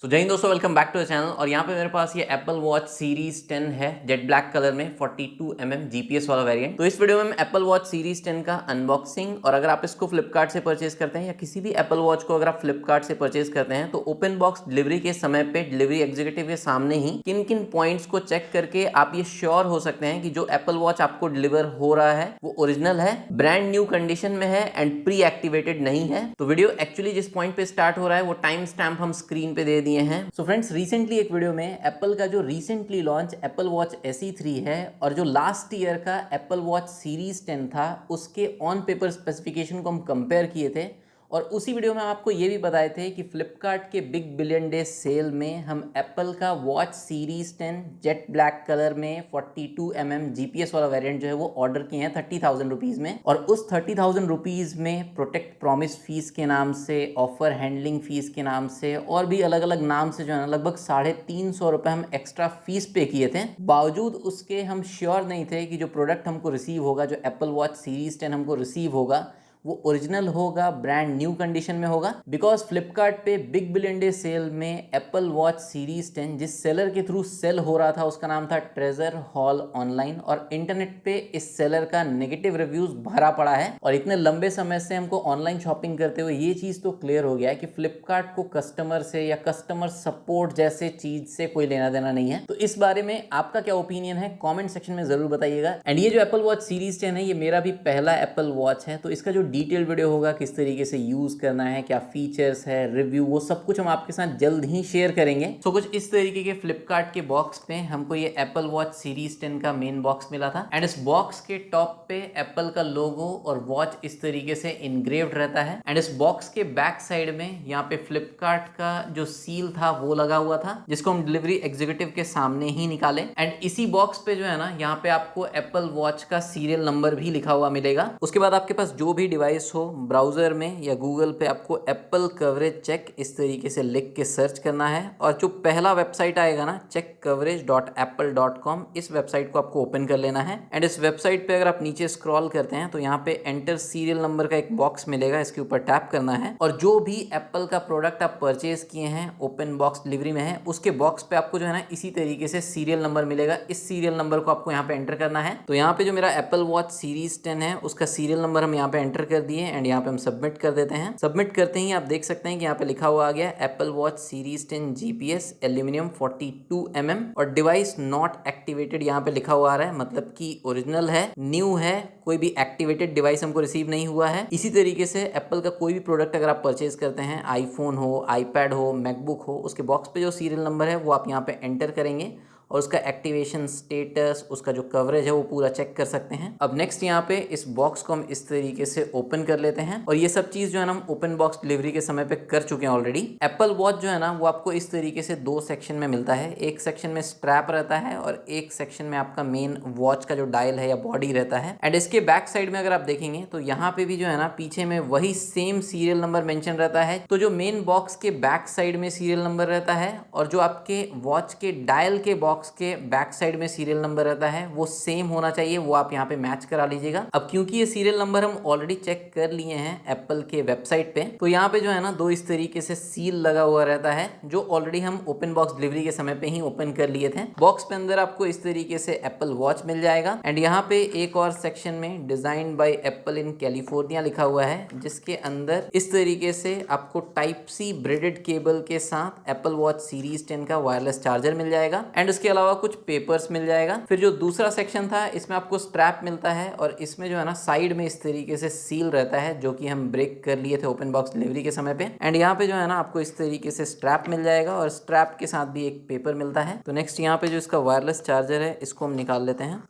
जय हिंद दोस्तों, welcome back to the channel. और यहाँ पे मेरे पास ये एप्पल वॉच सीरीज 10 है, जेट ब्लैक कलर में 42 जीपीएस वाला वेरिएंट। तो इस वीडियो में मैं एप्पल वॉच सीरीज 10 का अनबॉक्सिंग, और अगर आप इसको फ्लिपकार्ट से परचेज करते हैं या किसी भी एप्पल वॉच को अगर आप फ्लिपकार्ट से परचेज करते हैं तो ओपन बॉक्स डिलीवरी के समय पे डिलीवरी एग्जीक्यूटिव के सामने ही किन किन पॉइंट्स को चेक करके आप ये श्योर हो सकते हैं कि जो एप्पल वॉच आपको डिलीवर हो रहा है वो ओरिजिनल है, ब्रांड न्यू कंडीशन में है एंड प्री एक्टिवेटेड नहीं है। तो वीडियो एक्चुअली जिस पॉइंट पे स्टार्ट हो रहा है वो टाइम स्टैम्प हम स्क्रीन पे दे दिए हैं। सो फ्रेंड्स, रिसेंटली एक वीडियो में एप्पल का जो recently launch Apple watch SE3 है और जो लास्ट ईयर का एप्पल वॉच सीरीज 10 था उसके ऑन पेपर स्पेसिफिकेशन को हम कंपेयर किए थे। और उसी वीडियो में हम आपको ये भी बताए थे कि फ्लिपकार्ट के बिग बिलियन डे सेल में हम एप्पल का watch series 10 jet black colour में 42 जीपीएस वाला वेरिएंट जो है वो ऑर्डर किए हैं 30,000 रुपीज़ में। और उस 30,000 रुपीज़ में प्रोटेक्ट प्रॉमिस फीस के नाम से, ऑफर हैंडलिंग फीस के नाम से और भी अलग अलग नाम से जो है ना लगभग 350 रुपये हम एक्स्ट्रा फीस पे किए थे। बावजूद उसके हम श्योर नहीं थे कि जो प्रोडक्ट हमको रिसीव होगा, जो एप्पल वॉच सीरीज 10 हमको रिसीव होगा वो ओरिजिनल होगा, ब्रांड न्यू कंडीशन में होगा। बिकॉज फ्लिपकार्ट पे बिग बिलियन डे सेल में एप्पल वॉच सीरीज 10 जिस सेलर के थ्रू सेल हो रहा था उसका नाम था ट्रेजर हॉल ऑनलाइन, और इंटरनेट पे इस सेलर का नेगेटिव रिव्यूज भरा पड़ा है। और इतने लंबे समय से हमको ऑनलाइन शॉपिंग करते हुए ये चीज तो क्लियर हो गया है कि फ्लिपकार्ट को कस्टमर से या कस्टमर सपोर्ट जैसे चीज से कोई लेना देना नहीं है। तो इस बारे में आपका क्या ओपिनियन है कॉमेंट सेक्शन में जरूर बताइएगा। एंड ये जो एप्पल वॉच सीरीज 10 है ये मेरा भी पहला एप्पल वॉच है, तो इसका जो डिटेल वीडियो होगा, किस तरीके से यूज करना है, क्या फीचर्स है, रिव्यू, वो सब कुछ हम आपके साथ जल्द ही शेयर करेंगे। तो कुछ इस तरीके के फ्लिपकार्ट के बॉक्स पे हमको ये एप्पल वॉच सीरीज 10 का मेन बॉक्स मिला था। एंड इस बॉक्स के टॉप पे एप्पल का लोगो और वॉच इस तरीके से इनग्रेव्ड रहता है। एंड इस बॉक्स के बैक साइड में यहाँ पे फ्लिपकार्ट का जो सील था वो लगा हुआ था, जिसको हम डिलीवरी एग्जीक्यूटिव के सामने ही निकाले। एंड इसी बॉक्स पे जो है ना यहाँ पे आपको एप्पल वॉच का सीरियल नंबर भी लिखा हुआ मिलेगा। उसके बाद आपके पास जो भी डिवाइस हो, ब्राउजर में या गूगल पे आपको एप्पल कवरेज चेक इस तरीके से लिख के सर्च करना है। और जो पहला वेबसाइट आएगा ना checkcoverage.apple.com, इस वेबसाइट को आपको ओपन कर लेना है। एंड इस वेबसाइट पे अगर आप नीचे स्क्रॉल करते हैं तो यहाँ पे एंटर सीरियल नंबर का एक बॉक्स मिलेगा, इसके ऊपर टैप करना है। और जो भी एप्पल का प्रोडक्ट आप परचेज किए हैं ओपन बॉक्स डिलीवरी में है उसके बॉक्स पे आपको जो है ना इसी तरीके से सीरियल नंबर मिलेगा। इस सीरियल नंबर को आपको यहाँ पे एंटर करना है। तो यहाँ पे जो मेरा एप्पल वॉच सीरीज 10 है उसका सीरियल नंबर हम यहाँ पे एंटर कर दिए एंड यहाँ पे हम सबमिट कर देते हैं। सबमिट करते ही आप देख सकते हैं कि यहाँ पे लिखा हुआ आ गया Apple Watch series 10 GPS aluminium 42 और डिवाइस नॉट एक्टिवेटेड यहाँ पे लिखा हुआ आ रहा है, मतलब कि ओरिजिनल है, न्यू है, कोई भी एक्टिवेटेड डिवाइस हमको रिसीव नहीं हुआ है। इसी तरीके से एप्पल का कोई भी प्रोडक्ट अगर आप परचेज करते हैं, आईफोन हो, आईपैड हो, मैकबुक हो, उसके बॉक्स पे जो सीरियल नंबर है वो आप यहाँ पे एंटर करेंगे और उसका एक्टिवेशन स्टेटस, उसका जो कवरेज है वो पूरा चेक कर सकते हैं। अब नेक्स्ट यहाँ पे इस बॉक्स को हम इस तरीके से ओपन कर लेते हैं। और ये सब चीज जो है ना हम ओपन बॉक्स डिलीवरी के समय पे कर चुके हैं ऑलरेडी। एप्पल वॉच जो है ना वो आपको इस तरीके से दो सेक्शन में मिलता है, एक सेक्शन में स्ट्रैप रहता है और एक सेक्शन में आपका मेन वॉच का जो डायल है या बॉडी रहता है। एंड इसके बैक साइड में अगर आप देखेंगे तो यहाँ पे भी जो है ना पीछे में वही सेम सीरियल नंबर मेंशन रहता है। तो जो मेन बॉक्स के बैक साइड में सीरियल नंबर रहता है और जो आपके वॉच के डायल के बॉक्स के बैक साइड में सीरियल नंबर रहता है वो सेम होना चाहिए, वो आप यहाँ पे मैच करा लीजिएगा। अब क्योंकि ये सीरियल नंबर हम ऑलरेडी चेक कर लिए हैं एप्पल के वेबसाइट पे, तो यहाँ पे जो है ना दो इस तरीके से सील लगा हुआ रहता है जो ऑलरेडी हम ओपन बॉक्स डिलीवरी के समय पे ही ओपन कर लिए थे। बॉक्स पे अंदर आपको इस तरीके से एप्पल वॉच मिल जाएगा। एंड यहाँ पे एक और सेक्शन में design by apple in California लिखा हुआ है, जिसके अंदर इस तरीके से आपको टाइप सी ब्रेडेड केबल के साथ एप्पल वॉच सीरीज 10 का वायरलेस चार्जर मिल जाएगा। एंड इसके अलावा कुछ पेपर्स मिल जाएगा। फिर जो दूसरा सेक्शन था इसमें आपको स्ट्रैप मिलता है और इसमें जो है ना साइड में इस तरीके से सील रहता है जो कि हम ब्रेक कर लिए थे ओपन बॉक्स डिलीवरी के समय पे। एंड यहाँ पे जो है ना आपको इस तरीके से स्ट्रैप मिल जाएगा और स्ट्रैप के साथ भी एक पेपर मिलता है। तो नेक्स्ट यहाँ पे जो इसका वायरलेस चार्जर है इसको हम निकाल लेते हैं।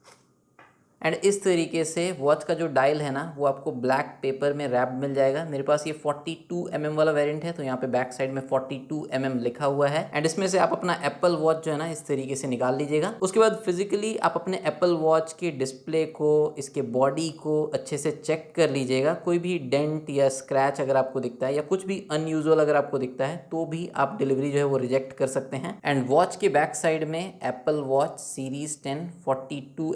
एंड इस तरीके से वॉच का जो डायल है ना वो आपको ब्लैक पेपर में रैप मिल जाएगा। मेरे पास ये 42 वाला वेरिएंट है तो यहाँ पे बैक साइड में 42 लिखा हुआ है। एंड इसमें से आप अपना एप्पल वॉच जो है ना इस तरीके से निकाल लीजिएगा। उसके बाद फिजिकली आप अपने एप्पल वॉच के डिस्प्ले को, इसके बॉडी को अच्छे से चेक कर लीजिएगा। कोई भी डेंट या स्क्रैच अगर आपको दिखता है या कुछ भी अनयूजुअल अगर आपको दिखता है तो भी आप डिलीवरी जो है वो रिजेक्ट कर सकते हैं। एंड वॉच के बैक साइड में Apple Watch series 10 42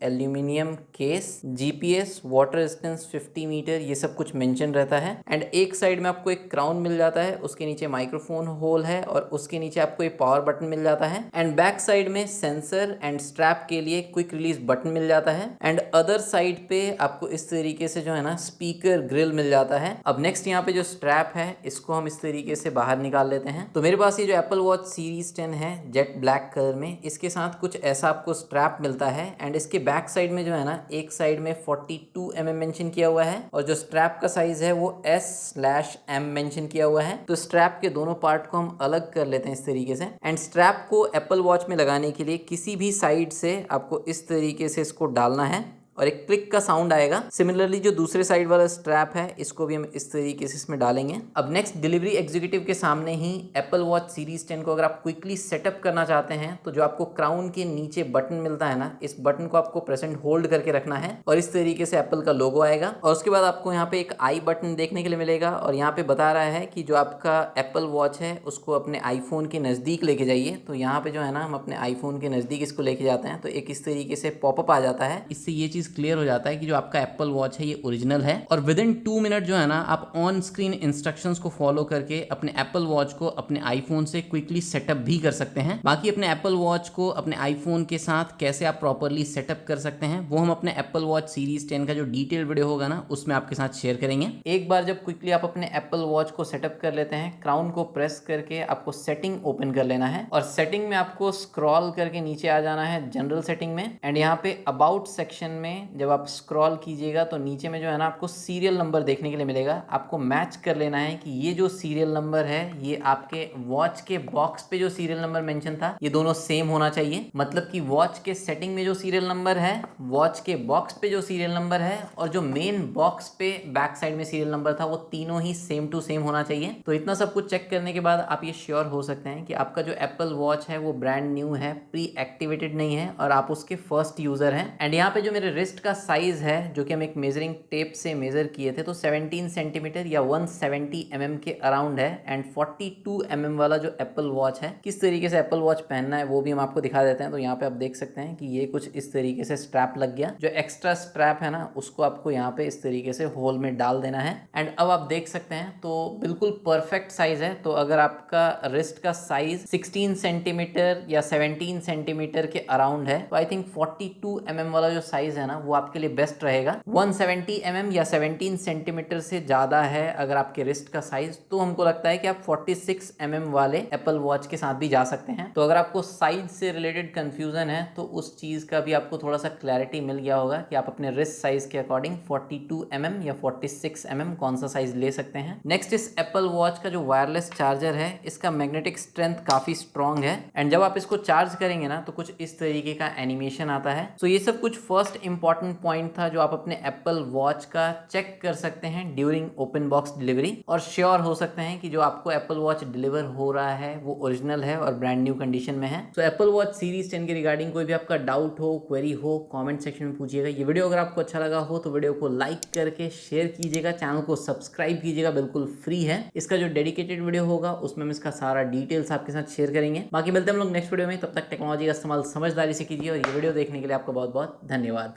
aluminium aluminium case, GPS, water resistance 50 metre, ये सब कुछ मेंशन रहता है। एंड एक साइड में आपको एक क्राउन मिल जाता है, उसके नीचे माइक्रोफोन होल है और उसके नीचे आपको एक पावर बटन मिल जाता है। एंड बैक साइड में सेंसर एंड स्ट्रैप के लिए क्विक रिलीज बटन मिल जाता है। एंड अदर साइड पे आपको इस तरीके से जो है ना स्पीकर ग्रिल मिल जाता है। अब नेक्स्ट यहाँ पे जो स्ट्रैप है इसको हम इस तरीके से बाहर निकाल लेते हैं। तो मेरे पास ये जो एप्पल वॉच सीरीज 10 है जेट ब्लैक कलर में, इसके साथ कुछ ऐसा आपको स्ट्रैप मिलता है। एंड इसके बैक साइड में जो है ना एक साइड में 42 mm मेंशन किया हुआ है और जो स्ट्रैप का साइज है वो S/M मेंशन किया हुआ है। तो स्ट्रैप के दोनों पार्ट को हम अलग कर लेते हैं इस तरीके से। एंड स्ट्रैप को एप्पल वॉच में लगाने के लिए किसी भी साइड से आपको इस तरीके से इसको डालना है और एक क्लिक का साउंड आएगा। सिमिलरली जो दूसरे साइड वाला स्ट्रैप है इसको भी हम इस तरीके से इसमें डालेंगे। अब नेक्स्ट डिलीवरी एग्जीक्यूटिव के सामने ही एप्पल वॉच सीरीज 10 को अगर आप क्विकली सेटअप करना चाहते हैं तो जो आपको क्राउन के नीचे बटन मिलता है ना, इस बटन को आपको प्रेस एंड होल्ड करके रखना है और इस तरीके से एप्पल का लोगो आएगा। और उसके बाद आपको यहाँ पे एक आई बटन देखने के लिए मिलेगा और यहाँ पे बता रहा है कि जो आपका एप्पल वॉच है उसको अपने आईफोन के नज़दीक लेके जाइए। तो यहाँ पे जो है ना हम अपने आईफोन के नज़दीक इसको लेके जाते हैं तो एक इस तरीके से पॉपअप आ जाता है। इससे ये चीज़ क्लियर हो जाता है कि जो आपका एप्पल वॉच है ये ओरिजिनल है। और विद इन 2 मिनट जो है ना आप ऑन स्क्रीन इंस्ट्रक्शंस को फॉलो करके अपने एप्पल वॉच को अपने आईफोन से क्विकली सेटअप भी कर सकते हैं। बाकी अपने एप्पल वॉच को अपने आईफोन के साथ कैसे आप प्रॉपरली सेटअप कर सकते हैं वो हम अपने एप्पल वॉच सीरीज 10 का जो डिटेल वीडियो होगा ना उसमें आपके साथ शेयर करेंगे। एक बार जब क्विकली आप अपने एप्पल वॉच को सेटअप कर लेते हैं, क्राउन को प्रेस करके आपको सेटिंग ओपन कर लेना है और सेटिंग में आपको स्क्रॉल करके नीचे आ जाना है जनरल सेटिंग में। एंड यहाँ पे अबाउट सेक्शन में जब आप स्क्रॉल कीजिएगा तो नीचे में जो है ना आपको सीरियल नंबर देखने के लिए मिलेगा। आपको मैच कर लेना है कि ये जो सीरियल नंबर है ये आपके वॉच के बॉक्स पे जो सीरियल नंबर मेंशन था ये दोनों सेम होना चाहिए। मतलब कि वॉच के सेटिंग में जो सीरियल नंबर है, वॉच के बॉक्स पे जो सीरियल नंबर है और जो मेन बॉक्स पे बैक साइड में सीरियल नंबर था वो तीनों ही सेम टू सेम होना चाहिए। तो इतना सब कुछ चेक करने के बाद आप ये श्योर हो सकते हैं कि आपका जो एप्पल वॉच है वो ब्रांड न्यू है, प्री एक्टिवेटेड नहीं है और आप उसके फर्स्ट यूजर हैं। एंड यहाँ पे जो मेरे रिस्ट का साइज है जो कि हम एक मेजरिंग टेप से मेजर किए थे तो 17 सेंटीमीटर या 170 mm के अराउंड है। एंड 42 mm वाला जो एप्पल वॉच है, किस तरीके से एप्पल वॉच पहनना है वो भी हम आपको दिखा देते हैं। तो यहाँ पे आप देख सकते हैं कि ये कुछ इस तरीके से स्ट्रैप लग गया। जो एक्स्ट्रा स्ट्रैप है ना उसको आपको यहाँ पे इस तरीके से होल में डाल देना है। एंड अब आप देख सकते हैं तो बिल्कुल परफेक्ट साइज है। तो अगर आपका रिस्ट का साइज 16 सेंटीमीटर या 17 सेंटीमीटर के अराउंड है तो आई थिंक 42 mm वाला जो साइज है ना वो आपके लिए बेस्ट रहेगा। 170 mm या 17 सेंटीमीटर से ज्यादा है अगर आपके रिस्ट का साइज तो हमको लगता है कि आप 46 mm वाले एप्पल वॉच के साथ भी जा सकते हैं। तो अगर आपको साइज से रिलेटेड कंफ्यूजन है तो उस चीज का भी आपको थोड़ा सा क्लैरिटी मिल गया होगा कि आप अपने रिस्ट साइज के अकॉर्डिंग 42 mm या 46 mm कौन सा साइज ले सकते हैं। नेक्स्ट इस एप्पल वॉच का जो वायरलेस चार्जर है इसका मैग्नेटिक स्ट्रेंथ काफी स्ट्रॉन्ग है। एंड जब आप इसको चार्ज करेंगे ना तो कुछ इस तरीके का एनिमेशन आता है। तो ये सब कुछ फर्स्ट इंपॉर्टेंट पॉइंट था जो आप अपने एप्पल वॉच का चेक कर सकते हैं ड्यूरिंग ओपन बॉक्स डिलीवरी और श्योर हो सकते हैं कि जो आपको एप्पल वॉच डिलीवर हो रहा है वो ओरिजिनल है और ब्रांड न्यू कंडीशन में है। तो एप्पल वॉच सीरीज 10 के रिगार्डिंग कोई भी आपका डाउट हो, क्वेरी हो, कमेंट सेक्शन में पूछिएगा। ये वीडियो अगर आपको अच्छा लगा हो तो वीडियो को लाइक करके शेयर कीजिएगा, चैनल को सब्सक्राइब कीजिएगा, बिल्कुल फ्री है। इसका जो डेडिकेटेड वीडियो होगा उसमें हम इसका सारा डिटेल्स आपके साथ शेयर करेंगे। बाकी मिलते हैं हम लोग नेक्स्ट वीडियो में, तब तक टेक्नोलॉजी का इस्तेमाल समझदारी से कीजिए और ये वीडियो देखने के लिए आपका बहुत बहुत धन्यवाद।